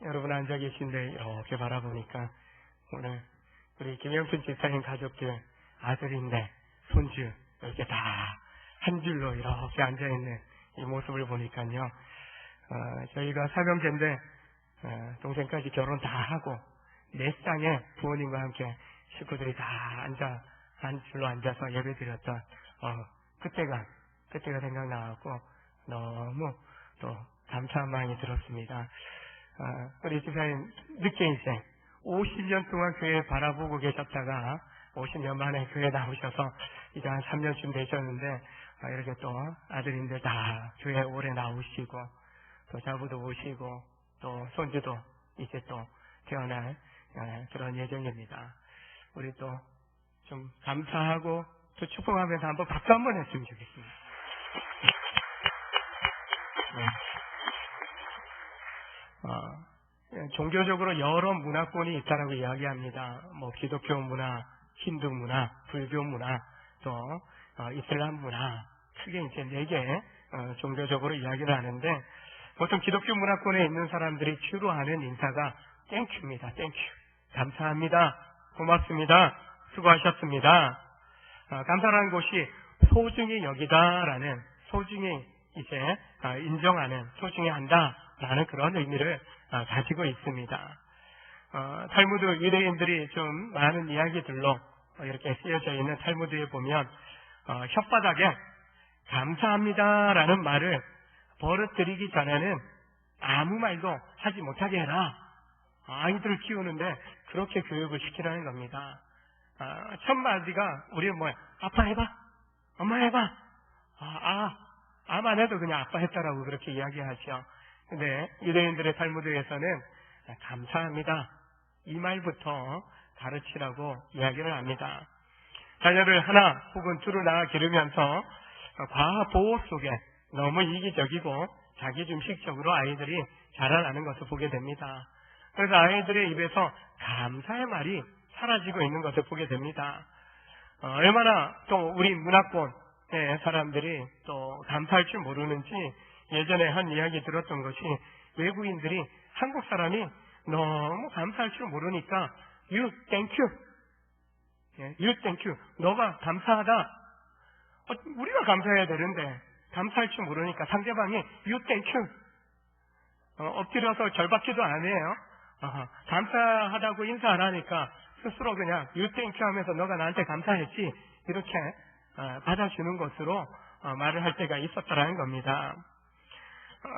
여러분 앉아 계신데 이렇게 바라보니까 오늘 우리 김영춘 집사님 가족들 아들인데 손주 이렇게 다 한 줄로 이렇게 앉아있는 이 모습을 보니까요. 저희가 사명제인데 동생까지 결혼 다 하고 내 쌍에 부모님과 함께 식구들이 다 한 줄로 앉아서 예배 드렸던 그때가 생각나고 너무 또 감사한 마음이 들었습니다. 우리 집사님 늦게 인생 50년 동안 교회 바라보고 계셨다가 50년 만에 교회 나오셔서 이제 한 3년쯤 되셨는데 이렇게 또 아들인들 다 교회 오래 나오시고 또 자부도 오시고 또 손주도 이제 또 태어날 그런 예정입니다. 우리 또 좀 감사하고 또 축복하면서 한번 박수 한번 했으면 좋겠습니다. 종교적으로 여러 문화권이 있다라고 이야기합니다. 뭐 기독교 문화, 힌두 문화, 불교 문화, 또 이슬람 문화, 크게 이제 4개 종교적으로 이야기를 하는데 보통 기독교 문화권에 있는 사람들이 주로 하는 인사가 땡큐입니다. 땡큐. 감사합니다. 고맙습니다. 수고하셨습니다. 감사라는 것이 소중히 여기다라는, 소중히 이제 인정하는, 소중히 한다라는 그런 의미를 가지고 있습니다. 탈무드 유대인들이 좀 많은 이야기들로 이렇게 쓰여져 있는 탈무드에 보면 혓바닥에 감사합니다라는 말을 버릇들이기 전에는 아무 말도 하지 못하게 해라. 아이들을 키우는데 그렇게 교육을 시키라는 겁니다. 첫 마디가 우리는 뭐야? 아빠 해봐. 엄마 해봐. 아만 해도 그냥 아빠 했다라고 그렇게 이야기하죠. 근데 유대인들의 탈무드에서는 감사합니다. 이 말부터 가르치라고 이야기를 합니다. 자녀를 하나 혹은 둘을 낳아 기르면서 과보호 속에 너무 이기적이고 자기중식적으로 아이들이 자라나는 것을 보게 됩니다. 그래서 아이들의 입에서 감사의 말이 사라지고 있는 것을 보게 됩니다. 얼마나 또 우리 문화권의 사람들이 또 감사할 줄 모르는지 예전에 한 이야기 들었던 것이 외국인들이 한국 사람이 너무 감사할 줄 모르니까 You thank you. You thank you. 너가 감사하다. 우리가 감사해야 되는데 감사할 줄 모르니까 상대방이 You thank you. 엎드려서 절받기도 안 해요. 감사하다고 인사 안 하니까 스스로 그냥 You thank you 하면서 너가 나한테 감사했지 이렇게 받아주는 것으로 말을 할 때가 있었다라는 겁니다.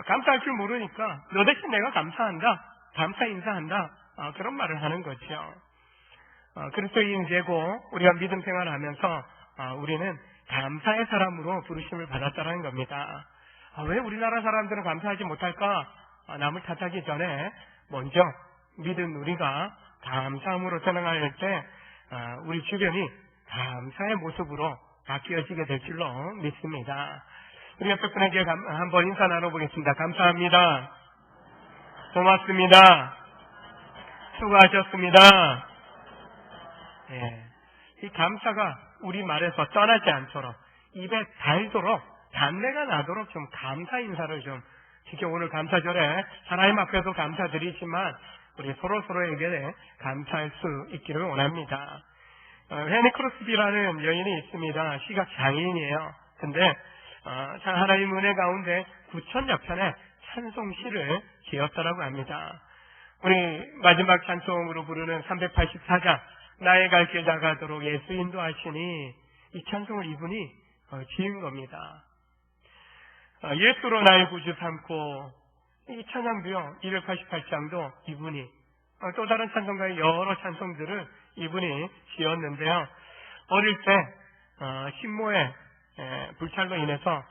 감사할 줄 모르니까 너 대신 내가 감사한다. 감사 인사한다. 그런 말을 하는 거죠. 그리스도인 되고 우리가 믿음 생활을 하면서 우리는 감사의 사람으로 부르심을 받았다는 겁니다. 왜 우리나라 사람들은 감사하지 못할까? 남을 탓하기 전에 먼저 믿은 우리가 감사함으로 전환할 때 우리 주변이 감사의 모습으로 바뀌어지게 될 줄로 믿습니다. 우리 옆에 분에게 한번 인사 나눠보겠습니다. 감사합니다. 고맙습니다. 수고하셨습니다. 이 감사가 우리 말에서 떠나지 않도록 입에 달도록 단내가 나도록 좀 감사 인사를 좀 특히 오늘 감사절에 하나님 앞에서 감사드리지만 우리 서로에게 감사할 수 있기를 원합니다. 헤니 크로스비라는 여인이 있습니다. 시각 장애인이에요. 근데 하나님 은혜 가운데 9,000여 편의 찬송시를 지었다라고 합니다. 우리 마지막 찬송으로 부르는 384장 나의 갈 길 다가도록 예수 인도하시니 이 찬송을 이분이 지은 겁니다. 예수로 나의 구주 삼고 이 찬양도요 288장도 이분이 또 다른 찬송가의 여러 찬송들을 이분이 지었는데요. 어릴 때 신모의 불찰로 인해서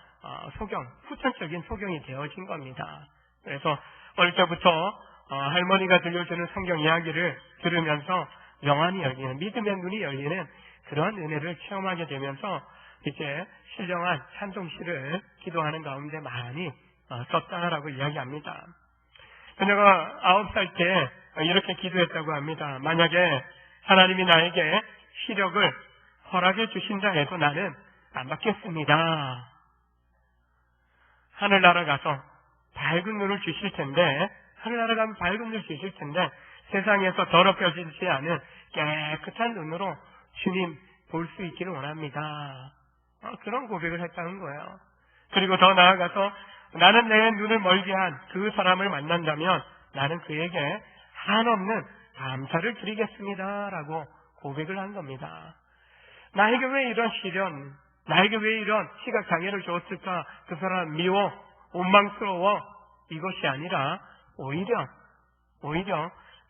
후천적인 소경이 되어진 겁니다. 그래서 어릴 때부터 할머니가 들려주는 성경 이야기를 들으면서 영안이 열리는, 믿음의 눈이 열리는 그런 은혜를 체험하게 되면서 이제 신령한 찬송시를 기도하는 가운데 많이 썼다라고 이야기합니다. 그녀가 9살 때 이렇게 기도했다고 합니다. 만약에 하나님이 나에게 시력을 허락해 주신다 해도 나는 안 받겠습니다. 하늘나라 가서 밝은 눈을 주실 텐데 하늘나라 가면 밝은 줄 수 있을 텐데 세상에서 더럽혀지지 않은 깨끗한 눈으로 주님 볼 수 있기를 원합니다. 그런 고백을 했다는 거예요. 그리고 더 나아가서 나는 내 눈을 멀게 한 그 사람을 만난다면 나는 그에게 한없는 감사를 드리겠습니다 라고 고백을 한 겁니다. 나에게 왜 이런 시련, 나에게 왜 이런 시각장애를 줬을까? 그 사람 미워, 원망스러워, 이것이 아니라 오히려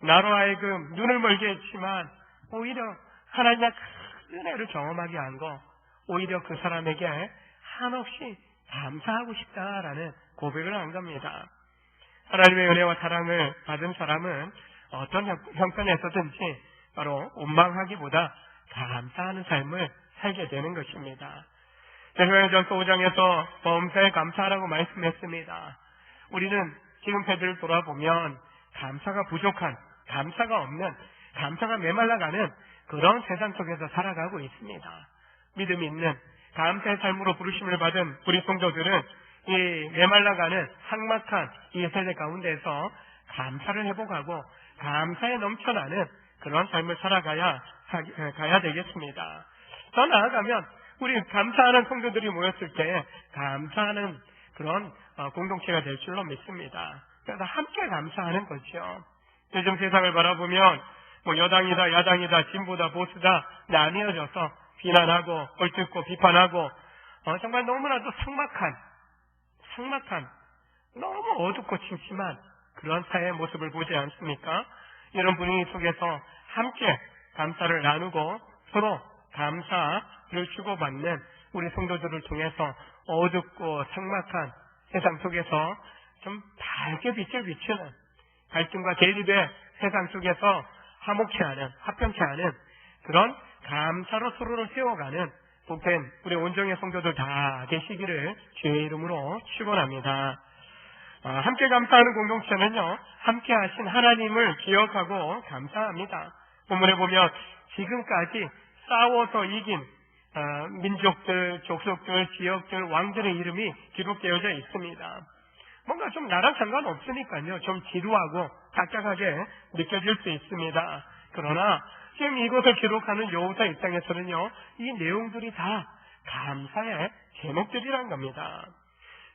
나로 하여금 눈을 멀게 했지만 오히려 하나님의 큰 은혜를 경험하게 한 거, 오히려 그 사람에게 한없이 감사하고 싶다라는 고백을 한 겁니다. 하나님의 은혜와 사랑을 받은 사람은 어떤 형편에서든지 바로 원망하기보다 감사하는 삶을 살게 되는 것입니다. 데살로니가전서 5장에서 범사에 감사하라고 말씀했습니다. 우리는 지금 세대를 돌아보면 감사가 부족한, 감사가 없는, 감사가 메말라가는 그런 세상 속에서 살아가고 있습니다. 믿음 있는 감사의 삶으로 부르심을 받은 우리 성도들은 이 메말라가는 삭막한 이 세대 가운데서 감사를 회복하고 감사에 넘쳐나는 그런 삶을 살아가야 되겠습니다. 더 나아가면 우리 감사하는 성도들이 모였을 때 감사하는 그런 공동체가 될 줄로 믿습니다. 그래서 함께 감사하는 거죠. 요즘 세상을 바라보면 여당이다 야당이다 진보다 보수다 나뉘어져서 비난하고 헐뜯고 비판하고 정말 너무나도 삭막한 너무 어둡고 침침한 그런 사회의 모습을 보지 않습니까? 이런 분위기 속에서 함께 감사를 나누고 서로 감사를 주고받는 우리 성도들을 통해서 어둡고 삭막한 세상 속에서 좀 밝게 빛을 비추는, 갈등과 대립의 세상 속에서 화평치 않은 그런 감사로 서로를 세워가는 복된 우리 온정의 성도들 다 되시기를 주의 이름으로 축원합니다. 함께 감사하는 공동체는요, 함께 하신 하나님을 기억하고 감사합니다. 본문에 보면 지금까지 싸워서 이긴 민족들, 족속들, 지역들, 왕들의 이름이 기록되어져 있습니다. 뭔가 좀 나랑 상관없으니까요, 좀 지루하고 각각하게 느껴질 수 있습니다. 그러나 지금 이것을 기록하는 여호수아 입장에서는요, 이 내용들이 다 감사의 제목들이란 겁니다.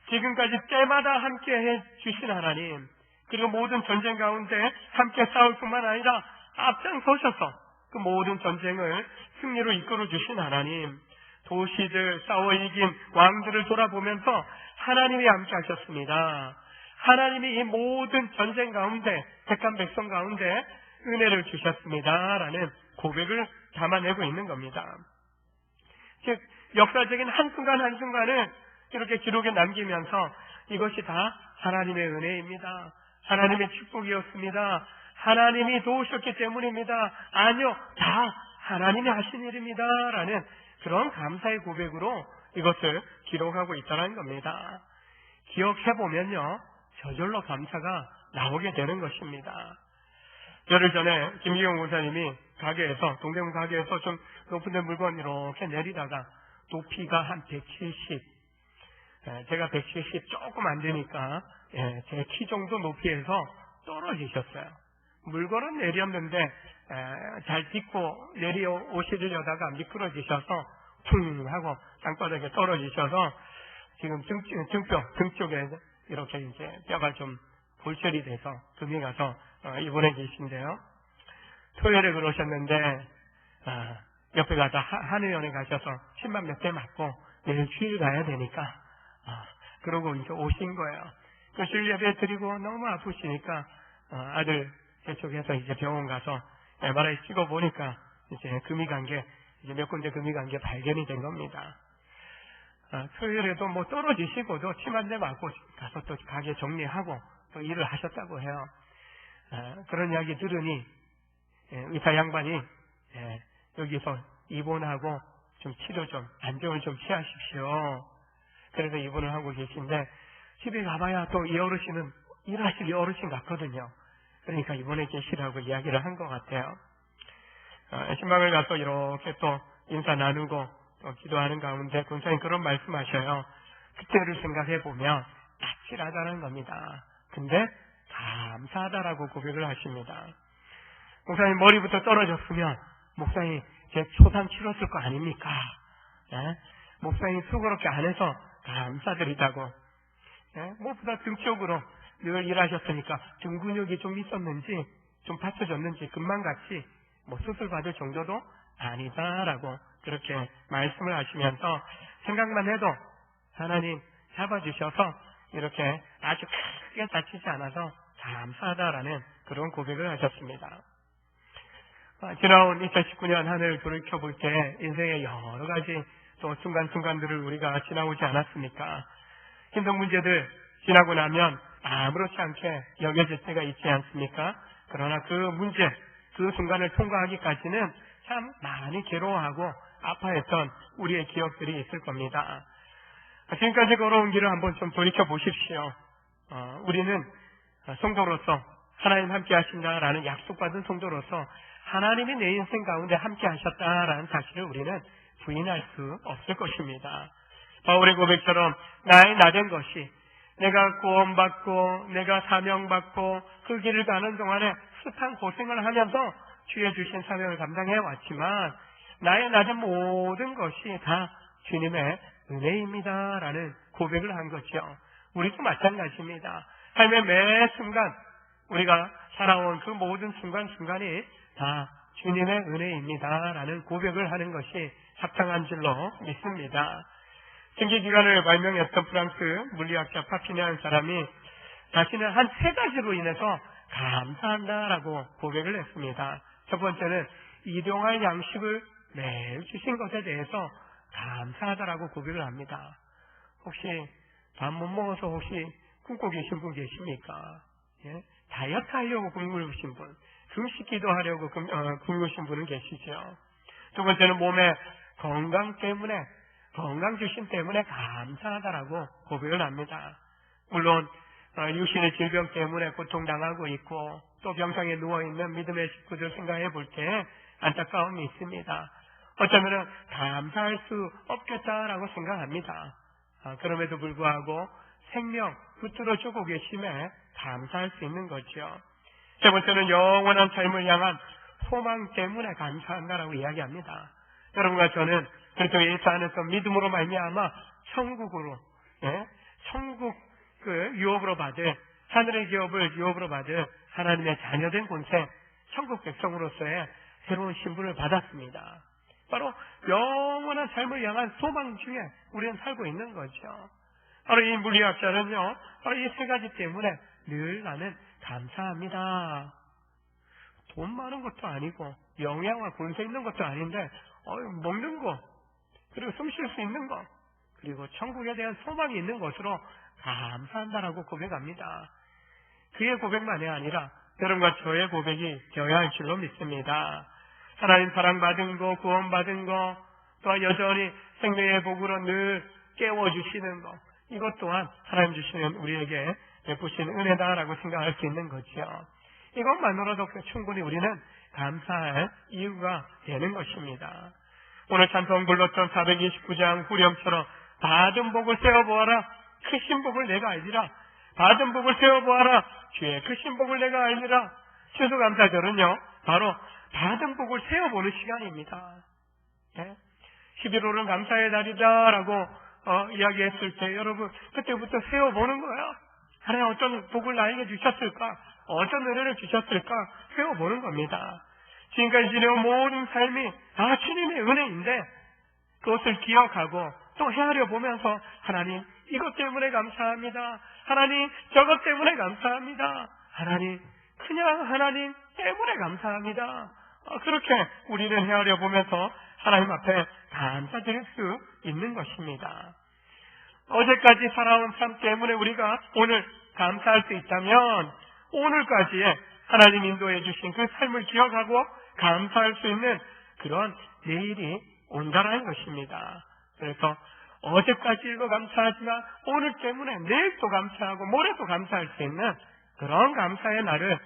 지금까지 때마다 함께 해주신 하나님, 그리고 모든 전쟁 가운데 함께 싸울 뿐만 아니라 앞장서셔서 그 모든 전쟁을 승리로 이끌어 주신 하나님, 도시들 싸워 이긴 왕들을 돌아보면서 하나님이 함께 하셨습니다. 하나님이 이 모든 전쟁 가운데, 택한 백성 가운데 은혜를 주셨습니다 라는 고백을 담아내고 있는 겁니다. 즉 역사적인 한순간을 이렇게 기록에 남기면서 이것이 다 하나님의 은혜입니다. 하나님의 축복이었습니다. 하나님이 도우셨기 때문입니다. 아니요, 다 하나님이 하신 일입니다 라는 그런 감사의 고백으로 이것을 기록하고 있다는 겁니다. 기억해보면요, 저절로 감사가 나오게 되는 것입니다. 열흘 전에 김기용 목사님이 동대문 가게에서 좀 높은 데 물건 이렇게 내리다가 높이가 한 170, 제가 170 조금 안 되니까 제 키 정도 높이에서 떨어지셨어요. 물건은 내렸는데 잘 딛고 내려오시려다가 미끄러지셔서 퉁 하고 땅바닥에 떨어지셔서 지금 등 쪽에 이렇게 이제 뼈가 좀 골절이 돼서 금이 가서 입원해 계신데요. 토요일에 그러셨는데 옆에 가서 한의원에 가셔서 침만 몇 대 맞고 내일 주일 가야 되니까 그러고 이제 오신 거예요. 그 주일 예배 드리고 너무 아프시니까 아들 재촉해서 이제 병원 가서 MRI 찍어 보니까 이제 금이 간 게 이제 몇 군데 금이 간 게 발견이 된 겁니다. 토요일에도 뭐 떨어지시고도 침 한 대 맞고 가서 또 가게 정리하고 또 일을 하셨다고 해요. 그런 이야기 들으니 의사 양반이 여기서 입원하고 좀 치료 좀 안정을 좀 취하십시오. 그래서 입원을 하고 계신데 집에 가봐야 또 이 어르신은 일하실 어르신 같거든요. 그러니까 입원해 계시라고 이야기를 한 것 같아요. 신방을 가서 이렇게 또 인사 나누고 또 기도하는 가운데 권사님 그런 말씀하셔요. 그때를 생각해 보면 까칠하다는 겁니다. 근데 감사하다라고 고백을 하십니다. 목사님 머리부터 떨어졌으면 목사님 제 초산 치렀을 거 아닙니까? 예? 목사님 수고롭게 안 해서 감사드리다고. 예? 무엇보다 등 쪽으로 늘 일하셨으니까 등 근육이 좀 있었는지 좀 받쳐졌는지 금방같이 뭐 수술 받을 정도도 아니다라고 그렇게 말씀을 하시면서 생각만 해도 하나님 잡아주셔서 이렇게 아주 크게 다치지 않아서 감사하다라는 그런 고백을 하셨습니다. 지나온 2019년 한 해를 돌이켜볼 때 인생의 여러 가지 또 순간순간들을 우리가 지나오지 않았습니까? 힘든 문제들 지나고 나면 아무렇지 않게 여겨질 때가 있지 않습니까? 그러나 그 문제, 그 순간을 통과하기까지는 참 많이 괴로워하고 아파했던 우리의 기억들이 있을 겁니다. 지금까지 걸어온 길을 한번 좀 돌이켜보십시오. 우리는 성도로서 하나님 함께 하신다라는 약속받은 성도로서 하나님이 내 인생 가운데 함께 하셨다라는 사실을 우리는 부인할 수 없을 것입니다. 바울의 고백처럼 나의 나된 것이 내가 구원받고 내가 사명받고 그 길을 가는 동안에 숱한 고생을 하면서 주의 주신 사명을 감당해 왔지만 나의 나된 모든 것이 다 주님의 은혜입니다라는 고백을 한 거죠. 우리도 마찬가지입니다. 삶의 매 순간 우리가 살아온 그 모든 순간순간이 다 주님의 은혜입니다라는 고백을 하는 것이 합당한 줄로 믿습니다. 생기기관을 발명했던 프랑스 물리학자 파피니라는 사람이 자신은 한 3가지로 인해서 감사한다라고 고백을 했습니다. 첫 번째는 일용할 양식을 매일 주신 것에 대해서 감사하다라고 고백을 합니다. 혹시 밥 못 먹어서 혹시 굶고 계신 분 계십니까? 예? 다이어트 하려고 굶으신 분, 금식기도 하려고 굶으신 분은 계시죠. 두 번째는 몸의 건강 때문에, 건강 주심 때문에 감사하다라고 고백을 합니다. 물론 육신의 질병 때문에 고통당하고 있고 또 병상에 누워있는 믿음의 식구들 생각해 볼 때 안타까움이 있습니다. 어쩌면 감사할 수 없겠다라고 생각합니다. 그럼에도 불구하고 생명 붙들어 주고 계심에 감사할 수 있는 거죠. 세 번째는 영원한 삶을 향한 소망 때문에 감사한다라고 이야기합니다. 여러분과 저는 그리스도 예수 안에서 믿음으로 말미암아 천국으로, 천국 유업으로 받을, 하늘의 기업을 유업으로 받을 하나님의 자녀된 본체 천국 백성으로서의 새로운 신분을 받았습니다. 바로 영원한 삶을 향한 소망 중에 우리는 살고 있는 거죠. 바로 이 물리학자는요, 바로 이 3가지 때문에 늘 나는 감사합니다. 돈 많은 것도 아니고 영양과 권세 있는 것도 아닌데 먹는 거, 그리고 숨 쉴 수 있는 것, 그리고 천국에 대한 소망이 있는 것으로 감사한다라고 고백합니다. 그의 고백만이 아니라 여러분과 저의 고백이 되어야 할 줄로 믿습니다. 하나님 사랑받은 거, 구원받은 거, 또한 여전히 생명의 복으로 늘 깨워주시는 거, 이것 또한 하나님 주시는 우리에게 베푸신 은혜다라고 생각할 수 있는 거죠. 이것만으로도 충분히 우리는 감사할 이유가 되는 것입니다. 오늘 찬송 불렀던 429장 후렴처럼 받은 복을 세어보아라, 크신 복을 내가 알리라. 받은 복을 세어보아라, 주의 크신 복을 내가 알리라. 추수감사절은요, 바로 받은 복을 세어보는 시간입니다. 11월은 감사의 달이다라고 이야기했을 때 여러분 그때부터 세어보는 거야. 하나님 어떤 복을 나에게 주셨을까? 어떤 은혜를 주셨을까? 세어보는 겁니다. 지금까지 지내온 모든 삶이 다 주님의 은혜인데 그것을 기억하고 또 헤아려 보면서 하나님 이것 때문에 감사합니다. 하나님 저것 때문에 감사합니다. 하나님 그냥 하나님 때문에 감사합니다. 그렇게 우리는 헤아려 보면서 하나님 앞에 감사드릴 수 있는 것입니다. 어제까지 살아온 삶 때문에 우리가 오늘 감사할 수 있다면 오늘까지의 하나님 인도해 주신 그 삶을 기억하고 감사할 수 있는 그런 내일이 온다라는 것입니다. 그래서 어제까지도 감사하지만 오늘 때문에 내일도 감사하고 모레도 감사할 수 있는 그런 감사의 날을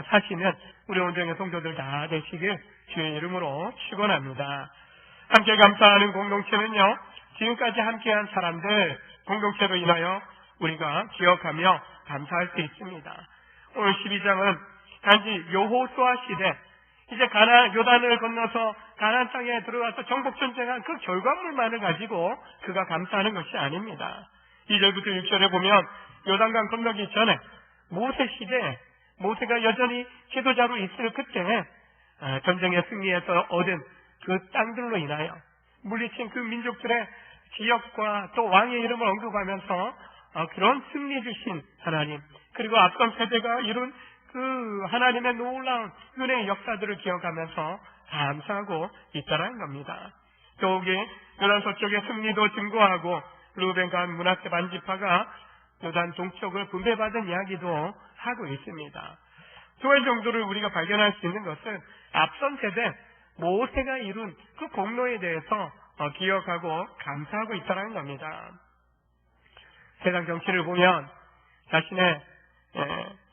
사시는 우리 온정의 성도들 다 되시길 주의 이름으로 축원합니다. 함께 감사하는 공동체는요, 지금까지 함께한 사람들 공동체로 인하여 우리가 기억하며 감사할 수 있습니다. 오늘 12장은 단지 여호수아 시대, 이제 요단을 건너서 가나안 땅에 들어가서 정복 전쟁한 그 결과물만을 가지고 그가 감사하는 것이 아닙니다. 2절부터 6절에 보면 요단강 건너기 전에 모세 시대에 모세가 여전히 지도자로 있을 그때 전쟁의 승리에서 얻은 그 땅들로 인하여 물리친 그 민족들의 지역과 또 왕의 이름을 언급하면서 그런 승리 주신 하나님, 그리고 앞선 세대가 이룬 그 하나님의 놀라운 은혜의 역사들을 기억하면서 감사하고 있다는 겁니다. 더욱이 요단 서쪽의 승리도 증거하고 르우벤, 갓, 므낫세 반지파가 요단 동쪽을 분배받은 이야기도 하고 있습니다. 두 가지 정도를 우리가 발견할 수 있는 것은 앞선 세대 모세가 이룬 그 공로에 대해서 기억하고 감사하고 있다는 겁니다. 세상 정치를 보면 자신의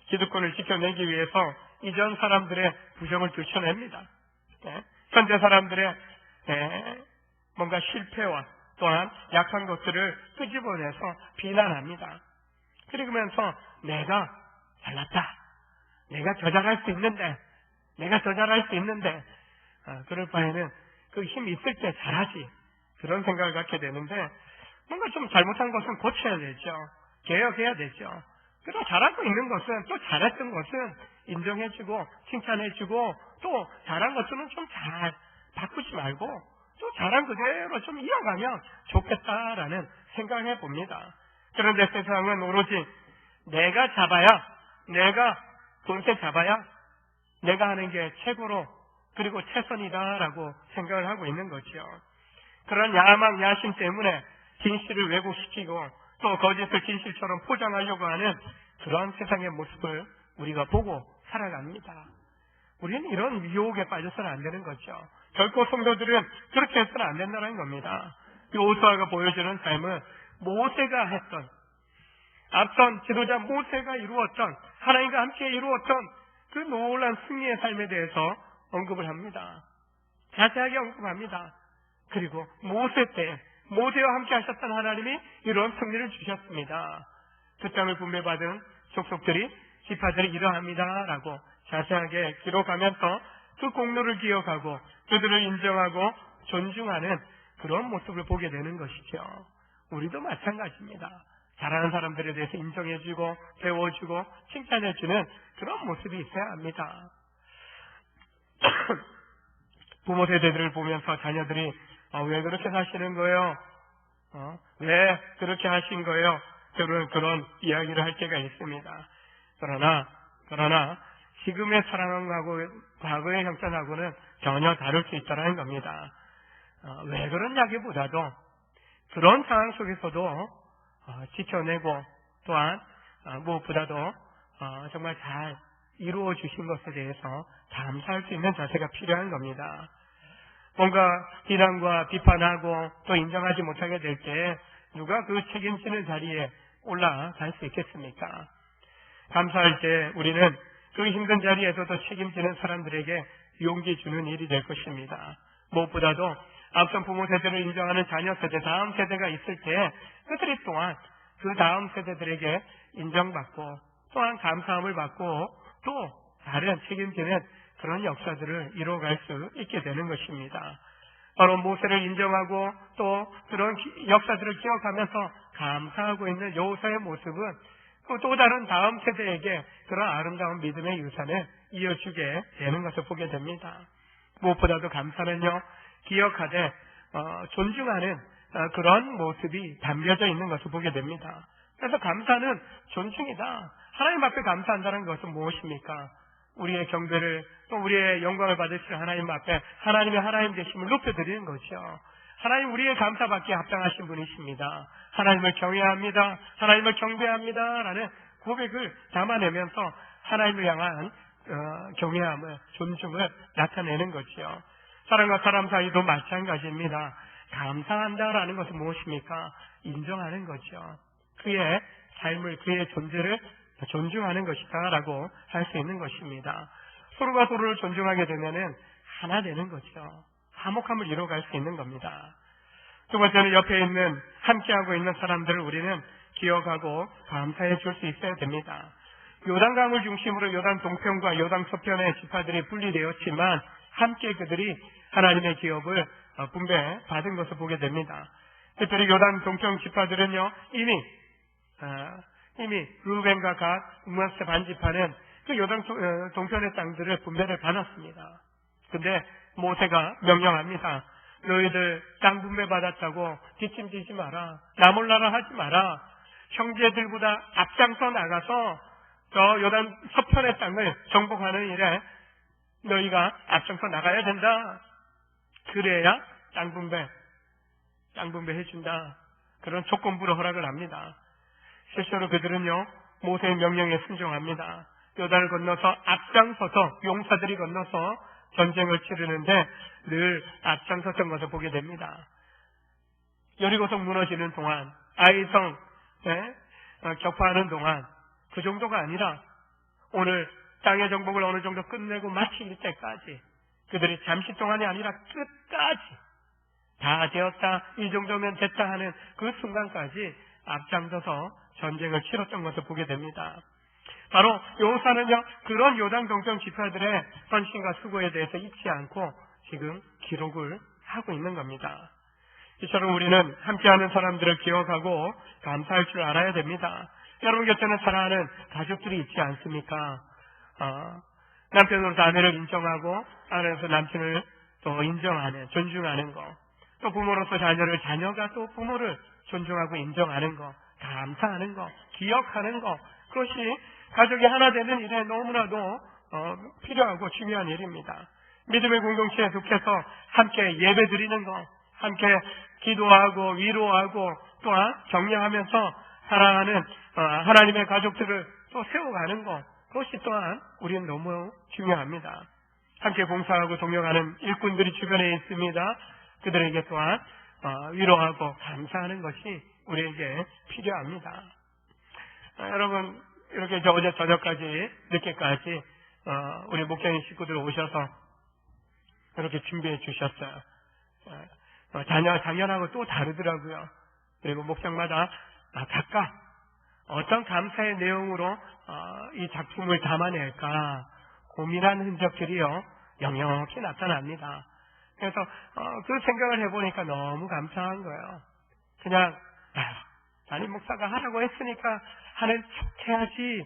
기득권을 지켜내기 위해서 이전 사람들의 부정을 들춰냅니다. 현재 사람들의 뭔가 실패와 또한 약한 것들을 끄집어내서 비난합니다. 그러면서 내가 잘났다, 내가 더 잘할 수 있는데, 내가 더 잘할 수 있는데, 그럴 바에는 그 힘 있을 때 잘하지, 그런 생각을 갖게 되는데, 뭔가 좀 잘못한 것은 고쳐야 되죠. 개혁해야 되죠. 그리고 잘하고 있는 것은, 또 잘했던 것은 인정해주고 칭찬해주고, 또 잘한 것들은 좀 잘 바꾸지 말고 또 잘한 그대로 좀 이어가면 좋겠다라는 생각을 해봅니다. 그런데 세상은 오로지 내가 잡아야, 내가 돈세 잡아야 내가 하는 게 최고로 그리고 최선이다라고 생각을 하고 있는 거죠. 그런 야망, 야심 때문에 진실을 왜곡시키고 또 거짓을 진실처럼 포장하려고 하는 그런 세상의 모습을 우리가 보고 살아갑니다. 우리는 이런 유혹에 빠져서는 안 되는 거죠. 결코 성도들은 그렇게 해서는 안 된다는 겁니다. 여호수아가 보여주는 삶은 모세가 했던, 앞선 지도자 모세가 이루었던, 하나님과 함께 이루었던 그 놀라운 승리의 삶에 대해서 언급을 합니다. 자세하게 언급합니다. 그리고 모세 때 모세와 함께 하셨던 하나님이 이런 승리를 주셨습니다. 그 땅을 분배받은 족속들이, 지파들이 이러합니다라고 자세하게 기록하면서 그 공로를 기억하고 그들을 인정하고 존중하는 그런 모습을 보게 되는 것이죠. 우리도 마찬가지입니다. 잘하는 사람들에 대해서 인정해주고 배워주고 칭찬해주는 그런 모습이 있어야 합니다. 부모 세대들을 보면서 자녀들이 왜 그렇게 사시는 거예요? 왜 그렇게 하신 거예요? 그런 이야기를 할 때가 있습니다. 그러나 지금의 사랑하고 과거의 형편하고는 전혀 다를 수 있다는 겁니다. 왜 그러냐기보다도 그런 상황 속에서도 지켜내고 또한 무엇보다도 정말 잘 이루어 주신 것에 대해서 감사할 수 있는 자세가 필요한 겁니다. 뭔가 비난과 비판하고 또 인정하지 못하게 될 때 누가 그 책임지는 자리에 올라갈 수 있겠습니까? 감사할 때 우리는 그 힘든 자리에서도 책임지는 사람들에게 용기 주는 일이 될 것입니다. 무엇보다도 앞선 부모 세대를 인정하는 자녀 세대, 다음 세대가 있을 때 그들이 또한 그 다음 세대들에게 인정받고 또한 감사함을 받고 또 다른 책임지는 그런 역사들을 이루어갈 수 있게 되는 것입니다. 바로 모세를 인정하고 또 그런 역사들을 기억하면서 감사하고 있는 여호수아의 모습은 또 다른 다음 세대에게 그런 아름다운 믿음의 유산을 이어주게 되는 것을 보게 됩니다. 무엇보다도 감사는요, 기억하되 존중하는 그런 모습이 담겨져 있는 것을 보게 됩니다. 그래서 감사는 존중이다. 하나님 앞에 감사한다는 것은 무엇입니까? 우리의 경배를 또 우리의 영광을 받으시는 하나님 앞에 하나님의 하나님 되심을 높여드리는 거죠. 하나님 우리의 감사받기에 합당하신 분이십니다. 하나님을 경외합니다. 하나님을 경배합니다. 라는 고백을 담아내면서 하나님을 향한 경외함을, 존중을 나타내는 거죠. 사람과 사람 사이도 마찬가지입니다. 감사한다라는 것은 무엇입니까? 인정하는 거죠. 그의 삶을, 그의 존재를 존중하는 것이다 라고 할 수 있는 것입니다. 서로가 서로를 존중하게 되면은 하나 되는 거죠. 화목함을 이루어갈 수 있는 겁니다. 두 번째는 옆에 있는, 함께하고 있는 사람들을 우리는 기억하고 감사해 줄 수 있어야 됩니다. 요단강을 중심으로 요단 동편과 요단 서편의 지파들이 분리되었지만 함께 그들이 하나님의 기업을 분배받은 것을 보게 됩니다. 특별히 요단 동편 지파들은요, 이미 루벤과 갓, 므나세 반지파는 그 요단 동편의 땅들을 분배를 받았습니다. 근데 모세가 명령합니다. 너희들 땅 분배받았다고 뒷짐지지 마라. 나 몰라라 하지 마라. 형제들보다 앞장서 나가서 저 요단 서편의 땅을 정복하는 일에 너희가 앞장서 나가야 된다. 그래야 땅 분배 해준다. 그런 조건부로 허락을 합니다. 실제로 그들은요, 모세의 명령에 순종합니다. 요단을 건너서 앞장서서 용사들이 건너서 전쟁을 치르는데 늘 앞장섰던 것을 보게 됩니다. 여리고성 무너지는 동안, 아이성 격파하는 동안 그 정도가 아니라 오늘 땅의 정복을 어느 정도 끝내고 마칠 때까지 그들이 잠시 동안이 아니라 끝까지 다 되었다, 이 정도면 됐다 하는 그 순간까지 앞장서서 전쟁을 치렀던 것을 보게 됩니다. 바로 요사는요, 그런 요단 동편 지파들의 헌신과 수고에 대해서 잊지 않고 지금 기록을 하고 있는 겁니다. 이처럼 우리는 함께하는 사람들을 기억하고 감사할 줄 알아야 됩니다. 여러분 곁에는 사랑하는 가족들이 있지 않습니까? 남편으로서 아내를 인정하고 아내로서 남편을 또 인정하는, 존중하는 거, 또 부모로서 자녀를, 자녀가 또 부모를 존중하고 인정하는 거, 감사하는 거, 기억하는 거, 그것이 가족이 하나 되는 일에 너무나도 필요하고 중요한 일입니다. 믿음의 공동체에 속해서 함께 예배 드리는 거, 함께 기도하고 위로하고 또한 격려하면서 사랑하는 하나님의 가족들을 또 세워가는 것, 그것이 또한 우리는 너무 중요합니다. 함께 봉사하고 동역하는 일꾼들이 주변에 있습니다. 그들에게 또한 위로하고 감사하는 것이 우리에게 필요합니다. 여러분, 이렇게 어제 저녁까지 늦게까지 우리 목장인 식구들 오셔서 이렇게 준비해 주셨어요. 작년하고 또 다르더라고요. 그리고 목장마다 각각 어떤 감사의 내용으로 이 작품을 담아낼까 고민한 흔적들이요, 역력히 나타납니다. 그래서 그 생각을 해보니까 너무 감사한 거예요. 그냥 담임 목사가 하라고 했으니까 하는 척 해야지,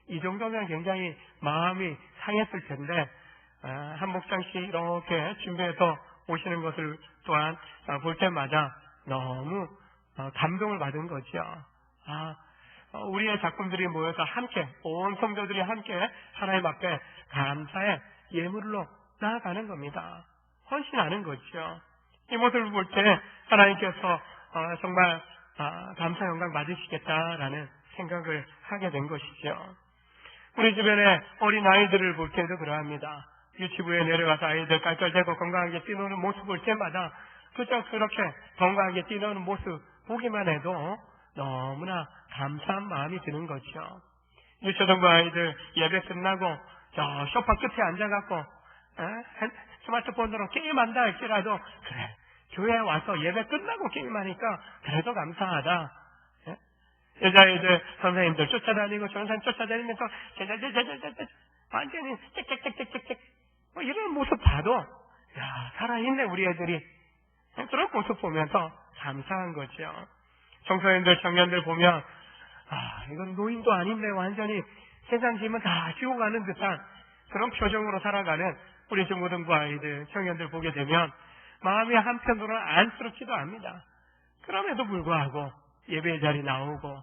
이 정도면 굉장히 마음이 상했을 텐데 한 목장씩 이렇게 준비해서 오시는 것을 또한 볼 때마다 너무 감동을 받은 거죠. 우리의 작품들이 모여서 함께, 온 성도들이 함께 하나님 앞에 감사의 예물로 나아가는 겁니다. 헌신하는 거죠. 이 모습을 볼 때 하나님께서 정말 감사 영광 받으시겠다라는 생각을 하게 된 것이죠. 우리 주변에 어린 아이들을 볼 때도 그러합니다. 유치부에 내려가서 아이들 깔깔대고 건강하게 뛰노는 모습 볼 때마다 그저 그렇게 건강하게 뛰노는 모습 보기만 해도 너무나 감사한 마음이 드는 거죠. 유초등부 아이들 예배 끝나고 저 소파 끝에 앉아갖고 스마트폰으로 게임한다 할지라도, 그래, 교회에 와서 예배 끝나고 게임하니까 그래도 감사하다. 여자아이들 선생님들 쫓아다니고 전산 쫓아다니면서 완전히 짹짹짹짹짹 이런 모습 봐도 살아있네 우리 애들이. 그런 모습 보면서 감사한 거죠. 청소년들, 청년들 보면 이건 노인도 아닌데 완전히 세상 짐은 다 지고 가는 듯한 그런 표정으로 살아가는 우리 중고등부 아이들, 청년들 보게 되면 마음이 한편으로는 안쓰럽기도 합니다. 그럼에도 불구하고 예배의 자리 나오고,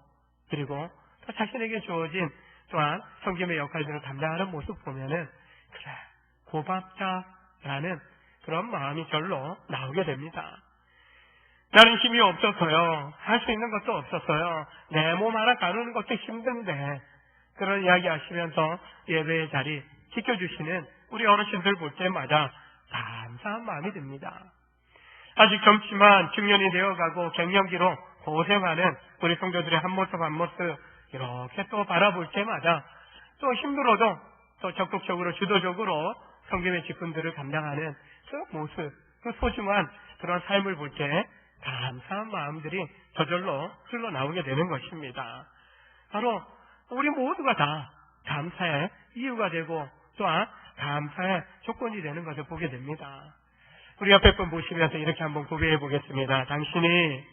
그리고 또 자신에게 주어진 또한 성김의 역할들을 감당하는 모습 보면은 그래, 고맙다라는 그런 마음이 절로 나오게 됩니다. 나는 힘이 없어서요, 할 수 있는 것도 없었어요, 내 몸 하나 다루는 것도 힘든데, 그런 이야기 하시면서 예배의 자리 지켜주시는 우리 어르신들 볼 때마다 감사한 마음이 듭니다. 아직 젊지만 중년이 되어가고 갱년기로 고생하는 우리 성도들의 한 모습 한 모습 이렇게 또 바라볼 때마다 또 힘들어도 또 적극적으로 주도적으로 성김의 직분들을 감당하는 그 모습, 그 소중한 그런 삶을 볼 때 감사한 마음들이 저절로 흘러나오게 되는 것입니다. 바로 우리 모두가 다 감사의 이유가 되고 또한 감사의 조건이 되는 것을 보게 됩니다. 우리 옆에 분 보시면서 이렇게 한번 고백해 보겠습니다. 당신이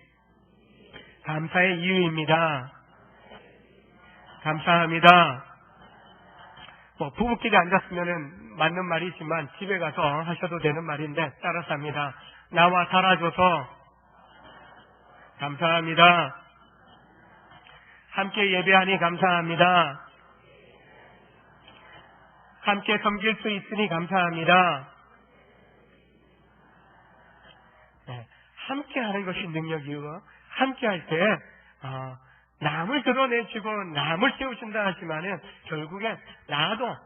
감사의 이유입니다. 감사합니다. 부부끼리 앉았으면 맞는 말이지만 집에 가서 하셔도 되는 말인데 따라서 합니다. 나와 살아줘서 감사합니다. 함께 예배하니 감사합니다. 함께 섬길 수 있으니 감사합니다. 네, 함께 하는 것이 능력이고 함께 할 때 남을 드러내주고 남을 세우신다 하지만은 결국엔 나도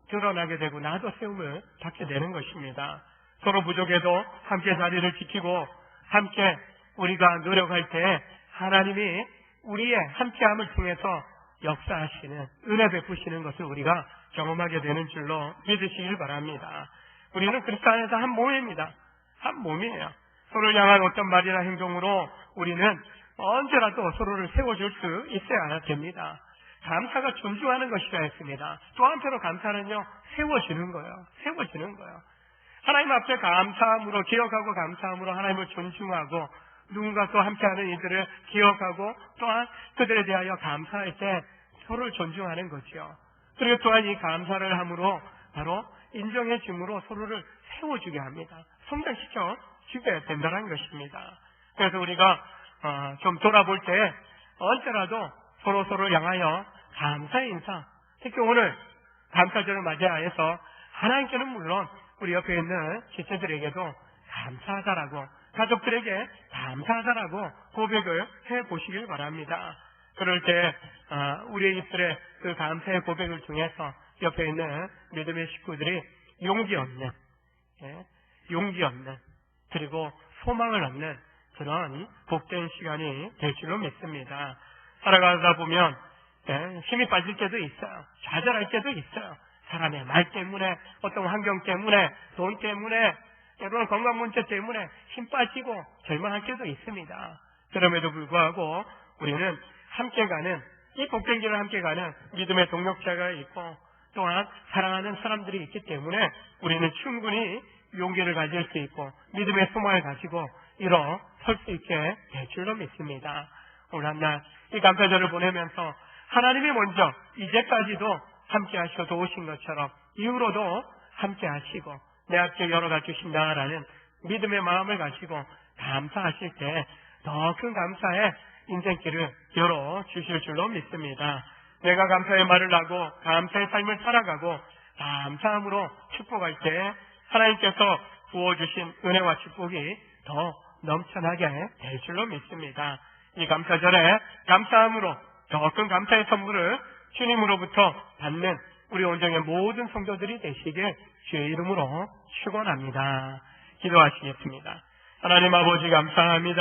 드러나게 되고 나도 세움을 받게 되는 것입니다. 서로 부족해도 함께 자리를 지키고 함께 우리가 노력할 때 하나님이 우리의 함께함을 통해서 역사하시는 은혜 베푸시는 것을 우리가 경험하게 되는 줄로 믿으시길 바랍니다. 우리는 그리스도 안에서 한 몸입니다. 한 몸이에요. 서로를 향한 어떤 말이나 행동으로 우리는 언제라도 서로를 세워줄 수 있어야 됩니다. 감사가 존중하는 것이라 했습니다. 또 한편으로 감사는요, 세워주는 거예요. 세워주는 거예요. 하나님 앞에 감사함으로 기억하고 감사함으로 하나님을 존중하고 누군가 또 함께하는 이들을 기억하고 또한 그들에 대하여 감사할 때 서로를 존중하는 거죠. 그리고 또한 이 감사를 함으로 바로 인정해 줌으로 서로를 세워주게 합니다. 성장시켜 주게 된다는 것입니다. 그래서 우리가 좀 돌아볼 때 언제라도 서로를 향하여 감사의 인사, 특히 오늘 감사절을 맞이하여서 하나님께는 물론 우리 옆에 있는 지체들에게도 감사하다라고, 가족들에게 감사하다라고 고백을 해보시길 바랍니다. 그럴 때 우리의 입술에 그 감사의 고백을 통해서 옆에 있는 믿음의 식구들이 용기 얻는 그리고 소망을 얻는 그런 복된 시간이 될 줄로 믿습니다. 살아가다 보면 힘이 빠질 때도 있어요. 좌절할 때도 있어요. 사람의 말 때문에, 어떤 환경 때문에, 돈 때문에, 때로는 건강 문제 때문에 힘 빠지고 절망할 때도 있습니다. 그럼에도 불구하고 우리는 함께 가는, 이 복된 길을 함께 가는 믿음의 동력자가 있고 또한 사랑하는 사람들이 있기 때문에 우리는 충분히 용기를 가질 수 있고 믿음의 소망을 가지고 일어설 수 있게 될 줄로 믿습니다. 오늘 한날 이 감사절을 보내면서 하나님이 먼저 이제까지도 함께 하셔 도우신 것처럼 이후로도 함께 하시고 내 앞에 열어가 주신다라는 믿음의 마음을 가지고 감사하실 때 더 큰 감사의 인생길을 열어주실 줄로 믿습니다. 내가 감사의 말을 하고 감사의 삶을 살아가고 감사함으로 축복할 때 하나님께서 부어주신 은혜와 축복이 더 넘쳐나게 될 줄로 믿습니다. 이 감사절에 감사함으로 더 큰 감사의 선물을 주님으로부터 받는 우리 온정의 모든 성도들이 되시길 주의 이름으로 축원합니다. 기도하시겠습니다. 하나님 아버지 감사합니다.